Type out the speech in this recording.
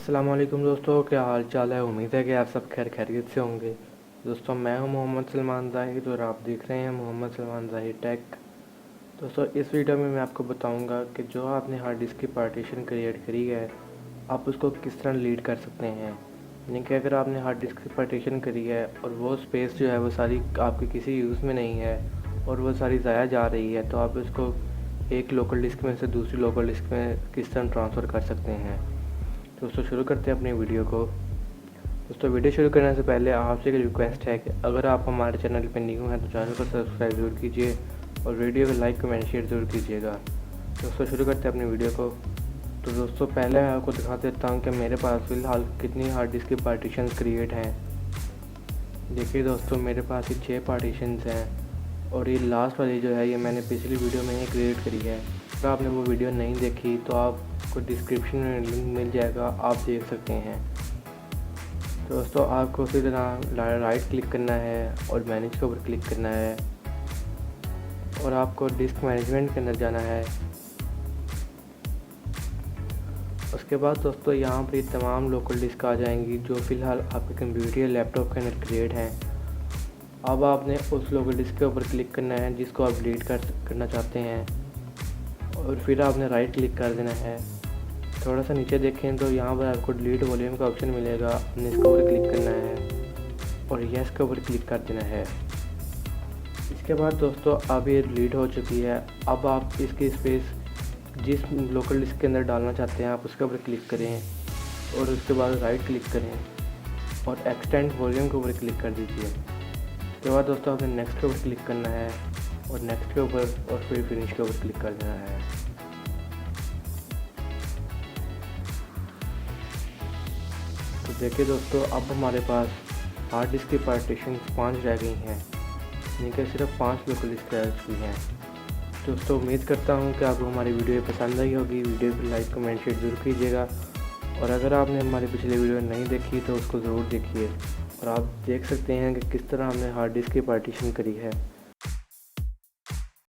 अस्सलाम वालेकुम दोस्तों, क्या हाल चाल है। उम्मीद है कि आप सब खैरियत से होंगे। दोस्तों मैं हूं मोहम्मद सलमान ज़ाहिद और आप देख रहे हैं मोहम्मद सलमान ज़ाहिद टेक। दोस्तों इस वीडियो में मैं आपको बताऊंगा कि जो आपने हार्ड डिस्क की पार्टीशन क्रिएट करी है आप उसको किस तरह लीड कर सकते हैं। यानी कि अगर आपने हार्ड डिस्क की पार्टीशन करी है और वो स्पेस जो है वो सारी आपके किसी यूज़ में नहीं है और वो सारी ज़ाया जा रही है, तो आप उसको एक लोकल डिस्क में से दूसरी लोकल डिस्क में किस तरह ट्रांसफ़र कर सकते हैं। दोस्तों शुरू करते हैं अपनी वीडियो को। दोस्तों वीडियो शुरू करने से पहले आपसे एक रिक्वेस्ट है कि अगर आप हमारे चैनल पर न्यू हैं तो चैनल को सब्सक्राइब ज़रूर कीजिए और वीडियो को लाइक कमेंट शेयर ज़रूर कीजिएगा। दोस्तों शुरू करते हैं अपनी वीडियो को। तो दोस्तों पहले मैं आपको दिखा देता हूँ कि मेरे पास फ़िलहाल कितनी हार्ड डिस्क की पार्टीशन क्रिएट हैं। देखिए दोस्तों मेरे पास ये 6 पार्टीशंस हैं और ये लास्ट वाली जो है ये मैंने पिछली वीडियो में ही क्रिएट करी है। अगर आपने वो वीडियो नहीं देखी तो आपको डिस्क्रिप्शन में लिंक मिल जाएगा, आप देख सकते हैं। तो दोस्तों आपको उसी तरह राइट क्लिक करना है और मैनेज के ऊपर क्लिक करना है और आपको डिस्क मैनेजमेंट के अंदर जाना है। उसके बाद दोस्तों यहाँ पर ये तमाम लोकल डिस्क आ जाएंगी जो फ़िलहाल आपके कंप्यूटर या लैपटॉप के अंदर क्रिएट हैं। अब आपने उस लोकल डिस्क के ऊपर क्लिक करना है जिसको आप डिलीट करना चाहते हैं और फिर आपने राइट क्लिक कर देना है। थोड़ा सा नीचे देखें तो यहाँ पर आपको डिलीट वॉल्यूम का ऑप्शन मिलेगा, आपने इसके ऊपर क्लिक करना है और यस के ऊपर क्लिक कर देना है। इसके बाद दोस्तों अब ये डिलीट हो चुकी है। अब आप इसकी स्पेस जिस लोकल डिस्क के अंदर डालना चाहते हैं आप उसके ऊपर क्लिक करें और उसके बाद राइट क्लिक करें और एक्सटेंड वॉल्यूम के ऊपर क्लिक कर दीजिए। उसके बाद दोस्तों आपने नेक्स्ट के ऊपर क्लिक करना है और नेक्स्ट के ऊपर और फिर फिनिश के ऊपर क्लिक कर देना है। तो देखिए दोस्तों अब हमारे पास हार्ड डिस्क की पार्टीशन 5 रह गई हैं, यानी कि सिर्फ 5 लोकल डिस्क रह चुकी हैं। दोस्तों उम्मीद करता हूँ कि आपको हमारी वीडियो पसंद आई होगी। वीडियो को लाइक कमेंट शेयर ज़रूर कीजिएगा और अगर आपने हमारी पिछली वीडियो नहीं देखी तो उसको ज़रूर देखिए और आप देख सकते हैं कि किस तरह हमने हार्ड डिस्क की पार्टीशन करी है।